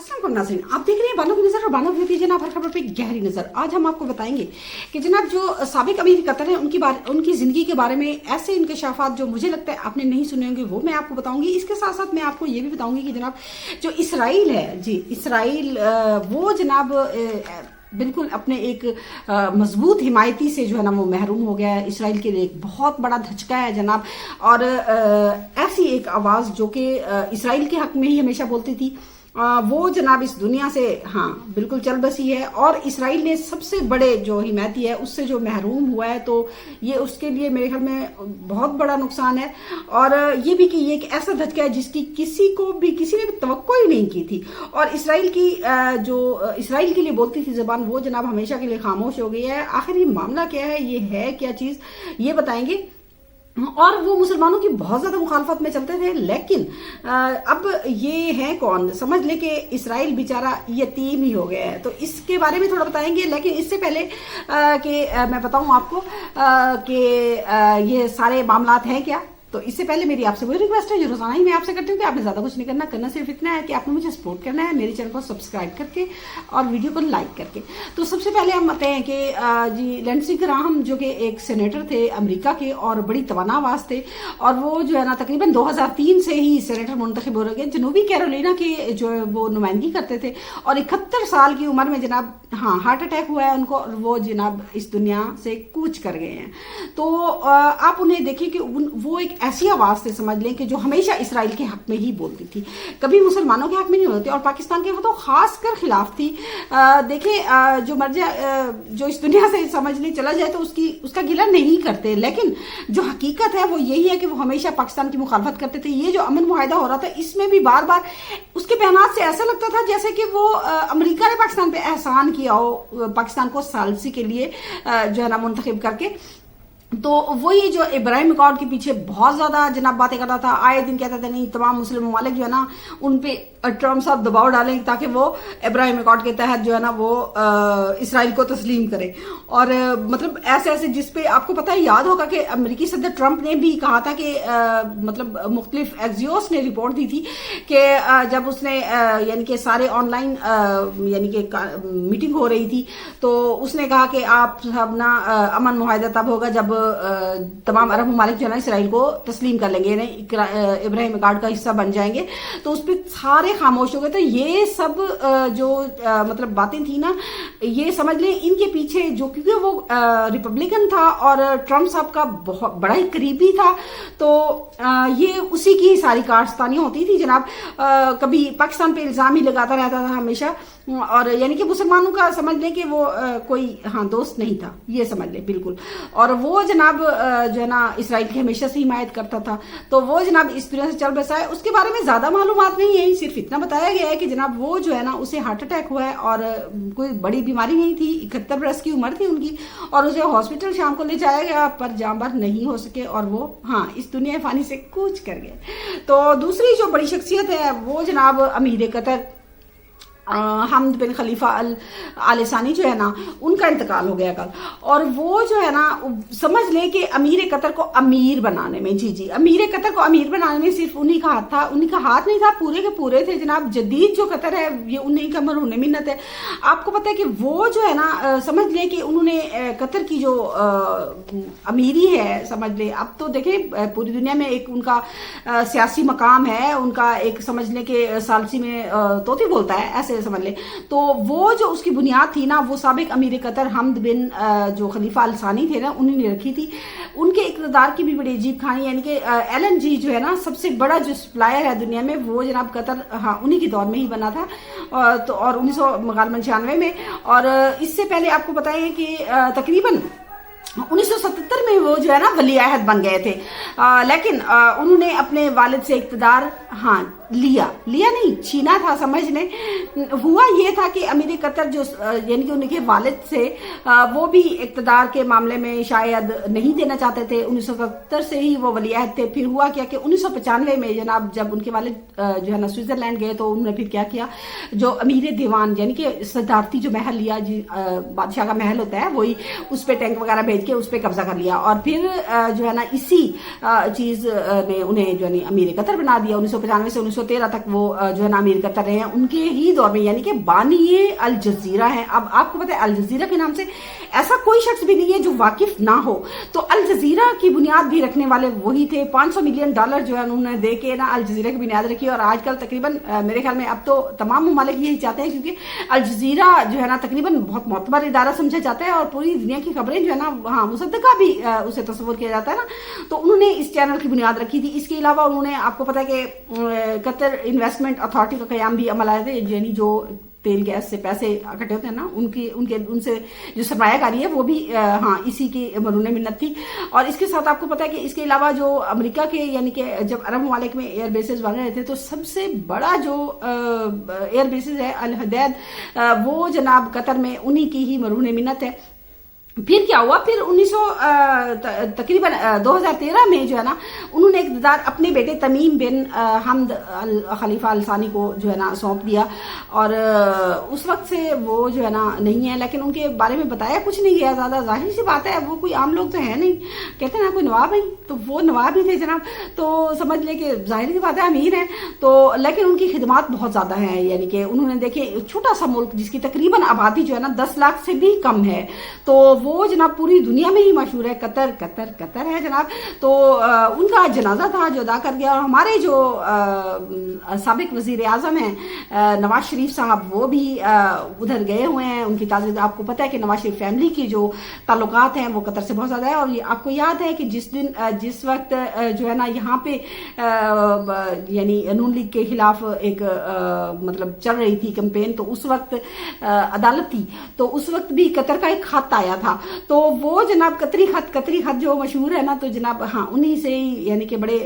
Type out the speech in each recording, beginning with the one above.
अस्सलाम वालेकुम नाज़रीन, आप देख रहे हैं बानो की नज़र और बानो की जनाब हर खबर पे गहरी नज़र। आज हम आपको बताएंगे कि जनाब जो साबिक अमीर कतर है उनकी ज़िंदगी के बारे में ऐसे इंकशाफात जो मुझे लगता है आपने नहीं सुने होंगे वो मैं आपको बताऊंगी। इसके साथ साथ मैं आपको ये भी बताऊंगी कि जनाब जो इसराइल है जी, इसराइल वो जनाब बिल्कुल अपने एक मजबूत हिमायती से जो है ना वो महरूम हो गया है। इसराइल के लिए एक बहुत बड़ा धचका है जनाब। और ऐसी एक आवाज़ जो कि इसराइल के हक में ही हमेशा बोलती थी वो जनाब इस दुनिया से हाँ बिल्कुल चल बसी है। और इसराइल ने सबसे बड़े जो हिमायती है उससे जो महरूम हुआ है, तो ये उसके लिए मेरे ख्याल में बहुत बड़ा नुकसान है। और ये भी कि ये एक ऐसा धचका है जिसकी किसी ने भी तवक्को ही नहीं की थी। और इसराइल की जो इसराइल के लिए बोलती थी ज़बान वो जनाब हमेशा के लिए खामोश हो गई है। आखिर ये मामला क्या है, ये है क्या चीज़, ये बताएंगे। और वो मुसलमानों की बहुत ज्यादा मुखालफत में चलते थे, लेकिन अब ये है कौन, समझ ले कि इसराइल बेचारा यतीम ही हो गया है। तो इसके बारे में थोड़ा बताएंगे, लेकिन इससे पहले कि मैं बताऊं आपको कि ये सारे मामलात हैं क्या, तो इससे पहले मेरी आपसे वही रिक्वेस्ट है जो रोजाना ही मैं आपसे करती हूँ कि आपने ज्यादा कुछ नहीं करना सिर्फ इतना है कि आपने मुझे सपोर्ट करना है मेरे चैनल को सब्सक्राइब करके और वीडियो को लाइक करके। तो सबसे पहले हम बताते हैं कि जी लिंडसे ग्राहम जो कि एक सेनेटर थे अमेरिका के और बड़ी तवाना आवाज थे, और वो जो है ना तकरीबन 2003 से ही सेनेटर मुंतखब हो रहे, जनूबी कैरोलिना के जो है वो नुमाइंदगी करते थे। और 71 साल की उम्र में जनाब हाँ हार्ट अटैक हुआ है उनको, और वो जनाब इस दुनिया से कूच कर गए हैं। तो आप उन्हें देखिए कि वो एक ऐसी आवाज से समझ लें कि जो हमेशा इसराइल के हक में ही बोलती थी, कभी मुसलमानों के हक में नहीं होती, और पाकिस्तान के तो खासकर खिलाफ थी। देखिए जो मर जाए, जो इस दुनिया से समझ लें चला जाए तो उसका गिला नहीं करते, लेकिन जो हकीकत है वो यही है कि वो हमेशा पाकिस्तान की मुखालफत करते थे। ये जो अमन मुआहिदा हो रहा था इसमें भी बार बार उसके बयानात से ऐसा लगता था जैसे कि वो अमेरिका ने पाकिस्तान पे एहसान किया हो, पाकिस्तान को सालसी के लिए जो है ना मुंतखब करके। तो वही जो इब्राहिम अकॉर्ड के पीछे बहुत ज्यादा जनाब बातें करता था, आए दिन कहता था नहीं तमाम मुस्लिम ममालिक जो है ना उन पे ट्रम्प साहब दबाव डालें ताकि वो इब्राहिम अकॉर्ड के तहत जो है ना वो इसराइल को तस्लीम करे। और मतलब ऐसे जिसपे आपको पता है, याद होगा कि अमेरिकी सदर ट्रम्प ने भी कहा था कि मतलब मुख्तलिफ एक्सियोस ने रिपोर्ट दी थी कि जब उसने यानी कि सारे ऑनलाइन यानी कि मीटिंग हो रही थी तो उसने कहा कि आप सब ना अमन मुआहिदा तब होगा जब तमाम अरब ममालिक जो है ना इसराइल को तस्लीम कर लेंगे, इब्राहिम अकॉर्ड का हिस्सा बन जाएंगे। तो उस पर सारे खामोश हो गए। तो ये सब जो मतलब बातें थी ना, ये समझ लें इनके पीछे जो, क्योंकि वो रिपब्लिकन था और ट्रम्प साहब का बहुत बड़ा ही करीबी था, तो ये उसी की सारी कारस्तानियां होती थी जनाब। कभी पाकिस्तान पे इल्जाम ही लगाता रहता था हमेशा, और यानी कि मुसलमानों का समझ लें कि वो कोई हाँ दोस्त नहीं था, ये समझ लें बिल्कुल। और वो जनाब जो है ना इसराइल की हमेशा से हिमायत करता था। तो वो जनाब इस दुनिया से चल बसा है। उसके बारे में ज्यादा मालूमात नहीं है, सिर्फ इतना बताया गया है कि जनाब वो जो है ना उसे हार्ट अटैक हुआ है और कोई बड़ी बीमारी नहीं थी, 71 बरस की उम्र थी उनकी, और उसे हॉस्पिटल शाम को ले जाया गया पर जांबार नहीं हो सके और वो हाँ इस दुनिया फानी से कूच कर गए। तो दूसरी जो बड़ी शख्सियत है वो जनाब अमीर कतर हमद बिन खलीफा आल सानी जो है ना उनका इंतकाल हो गया कल। और वो जो है ना समझ ले कि अमीर कतर को अमीर बनाने में, जी अमीर कतर को अमीर बनाने में सिर्फ उन्हीं का हाथ था, उन्हीं का हाथ नहीं था, पूरे के पूरे थे जनाब। जदीद जो कतर है ये उन्हीं का मरहून मिन्नत है। आपको पता है कि वो जो है ना समझ ले कि उन्होंने कतर की जो अमीरी है समझ ले, अब तो देखें पूरी दुनिया में एक उनका सियासी मकाम है, उनका एक समझ ले कि सालसी में तोती बोलता है ऐसे समझ ले। तो वो जो उसकी बुनियाद थी ना वो साबिक अमीर कतर हमद बिन जो खलीफा अल सानी थे ना उन्होंने रखी थी। उनके इक़्तिदार की भी बड़ी अजीब कहानी, यानी कि LNG जो है ना सबसे बड़ा जो सप्लायर है दुनिया में वो जनाब कतर हाँ उन्हीं के दौर में ही बना था, तो और 1996 में। और इससे पहले आपको बताइए कि तकरीबन 1977 में वो जो है ना वली अहद बन गए थे, लेकिन उन्होंने अपने वालिद से इक़्तिदार हाँ लिया नहीं छीना था समझ लें। हुआ ये था कि अमीर कतर जो यानी कि उनके वालिद से वो भी इक़्तिदार के मामले में शायद नहीं देना चाहते थे। 1970 से ही वो वली अहद थे। फिर हुआ क्या कि 1995 में जनाब जब उनके वालिद जो है ना स्विट्जरलैंड गए तो उन्होंने फिर क्या किया, जो अमीर दीवान यानी कि सदारती जो महल लिया, बादशाह का महल होता है वही, उस पर टैंक वगैरह भेज के उस पर कब्जा कर लिया। और फिर जो है ना इसी चीज ने उन्हें जो है अमीर कतर बना दिया। 1995 से 1913 तक वो जो है ना अमीर कतर रहे हैं, उनके ही दौर में, यानी कि बानी अल जजीरा है। अब आपको पता है अल जजीरा के नाम से ऐसा कोई शख्स भी नहीं है जो वाकिफ ना हो। तो अल जजीरा की बुनियाद भी रखने वाले वही थे। $500 मिलियन जो है उन्होंने दे के ना अल जजीरा की बुनियाद रखी, और आजकल तकरीबन मेरे ख्याल में अब तो तमाम ममालिक यही चाहते हैं, क्योंकि अल जजीरा जो है ना तकरीबन बहुत मोतबर इदारा समझा जाता है और पूरी दुनिया की खबरें जो है ना हाँ मुसद्दका भी उसे तस्वुर किया जाता है ना। तो उन्होंने इस चैनल की बुनियाद रखी थी। इसके अलावा उन्होंने, आपको पता है कि कतर इन्वेस्टमेंट अथॉरिटी का क़याम भी अमल आए थे, यानी जो तेल गैस से पैसे इकट्ठे होते हैं ना उनसे जो सरमायाकारी है वो भी हाँ इसी की मरूने मिन्नत थी। और इसके साथ आपको पता है कि इसके अलावा जो अमेरिका के, यानी कि जब अरब ममालिक में एयर बेसेस बन रहे थे, तो सबसे बड़ा जो एयर बेसेस है अल हदैद, वो जनाब कतर में उन्हीं की ही मरूने मिन्नत है। फिर क्या हुआ, फिर तकरीबन 2013 में जो है ना उन्होंने इक़्तिदार अपने बेटे तमीम बिन हमद अल खलीफा अल सानी को जो है ना सौंप दिया, और उस वक्त से वो जो है ना नहीं है, लेकिन उनके बारे में बताया कुछ नहीं गया ज़्यादा। जाहिर सी बात है वो कोई आम लोग तो है नहीं, कहते हैं ना कोई नवाब है, तो वो नवाब ही थे जनाब, तो समझ ले कि जाहिर सी बात है अमीर है। तो लेकिन उनकी खिदमात बहुत ज़्यादा हैं, यानी कि उन्होंने देखे छोटा सा मुल्क जिसकी तकरीबन आबादी जो है ना 10 लाख से भी कम है, तो वो जनाब पूरी दुनिया में ही मशहूर है, कतर कतर कतर है जनाब। तो उनका जनाजा था जो अदा कर गया। और हमारे जो साबिक वजीर आजम हैं नवाज शरीफ साहब, वो भी उधर गए हुए हैं। उनकी ताज़ीयत, आपको पता है कि नवाज शरीफ फैमिली की जो ताल्लुकात हैं वो कतर से बहुत ज़्यादा है। और आपको याद है कि जिस वक्त जो है ना यहाँ पे यानी नून लीग के खिलाफ एक मतलब चल रही थी कैंपेन, तो उस वक्त अदालत थी, तो उस वक्त भी कतर का एक खत आया था। तो वो जनाब कतरी खत जो मशहूर है ना, तो जनाब हाँ उन्हीं से ही, यानी कि बड़े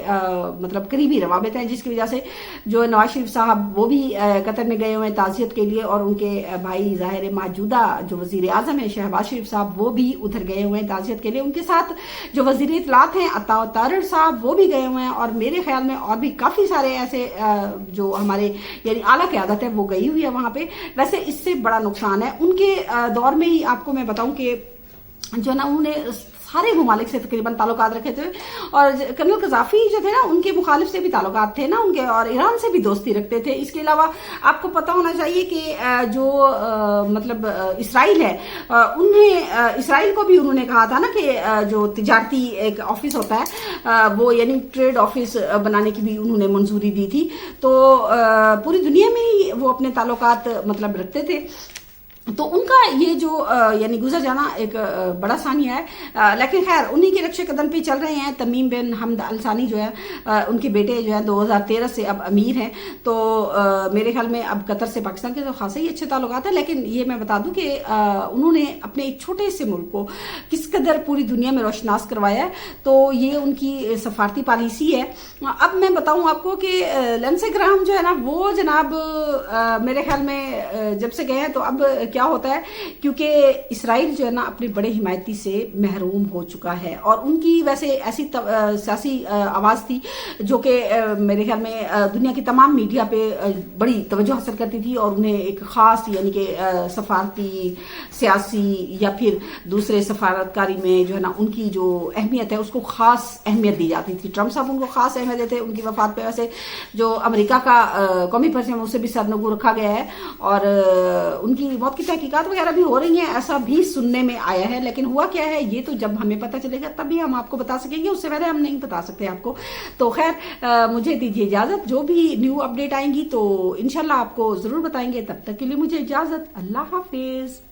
मतलब करीबी रवाबित हैं, जिसकी वजह से जो नवाज शरीफ साहब वो भी कतर में गए हुए हैं ताज़ियत के लिए, और उनके भाई ज़ाहिर मौजूदा जो वजीर आजम है शहबाज शरीफ साहब, वो भी उधर गए हुए हैं ताज़ियत के लिए। उनके साथ जो वजीर इत्तलात हैं अता तारड़ साहब, वो भी गए हुए हैं, और मेरे ख्याल में और भी काफ़ी सारे ऐसे जो हमारे यानी आला क़यादत है वो गई हुई है वहाँ पे। वैसे इससे बड़ा नुकसान है उनके दौर में ही। आपको मैं बताऊं कि जो ना उन्होंने सारे ममालिक से तकरीबन ताल्लुकात रखे थे, और कर्नल कज़ाफ़ी जो थे ना उनके मुखालिफ से भी ताल्लुकात थे ना उनके, और ईरान से भी दोस्ती रखते थे। इसके अलावा आपको पता होना चाहिए कि जो मतलब इसराइल है, उन्हें इसराइल को भी उन्होंने कहा था ना कि जो तिजारती एक ऑफिस होता है वो यानी ट्रेड ऑफिस बनाने की भी उन्होंने मंजूरी दी थी। तो पूरी दुनिया में ही वो अपने ताल्लुकात मतलब रखते थे। तो उनका ये जो यानी गुजर जाना एक बड़ा सानिया है, लेकिन खैर उन्हीं के रक्षे कदम पे चल रहे हैं। तमीम बिन हमद अल सानी जो है उनके बेटे जो है 2013 से अब अमीर हैं। तो मेरे ख्याल में अब कतर से पाकिस्तान के तो खासे ही अच्छे ताल्लुकात हैं। लेकिन ये मैं बता दूं कि उन्होंने अपने एक छोटे से मुल्क को किस कदर पूरी दुनिया में रोशनास करवाया है, तो ये उनकी सफारती पॉलिसी है। अब मैं बताऊं आपको कि लिंडसे ग्राहम जो है ना वो जनाब मेरे ख्याल में जब से गए हैं, तो अब क्या होता है, क्योंकि इसराइल जो है ना अपने बड़े हिमायती से महरूम हो चुका है, और उनकी वैसे ऐसी सियासी आवाज़ थी जो कि मेरे ख्याल में दुनिया की तमाम मीडिया पे बड़ी तवज्जो हासिल करती थी, और उन्हें एक ख़ास यानी कि सफारती सियासी या फिर दूसरे सफारतकारी में जो है ना उनकी जो अहमियत है उसको ख़ास अहमियत दी जाती थी। ट्रम्प साहब उनको ख़ास अहमियत देते उनकी वफात पे। वैसे जो अमेरिका का कौमी परचम उसे भी सरनगू रखा गया है, और उनकी मौत की तहकीकात वगैरह भी हो रही हैं, ऐसा भी सुनने में आया है। लेकिन हुआ क्या है ये तो जब हमें पता चलेगा तभी हम आपको बता सकेंगे, उससे पहले हम नहीं बता सकते आपको। तो खैर मुझे दीजिए इजाज़त, जो भी न्यू अपडेट आएंगी तो इंशाल्लाह आपको ज़रूर बताएंगे। तब तक के लिए मुझे इजाज़त, अल्लाह हाफिज़।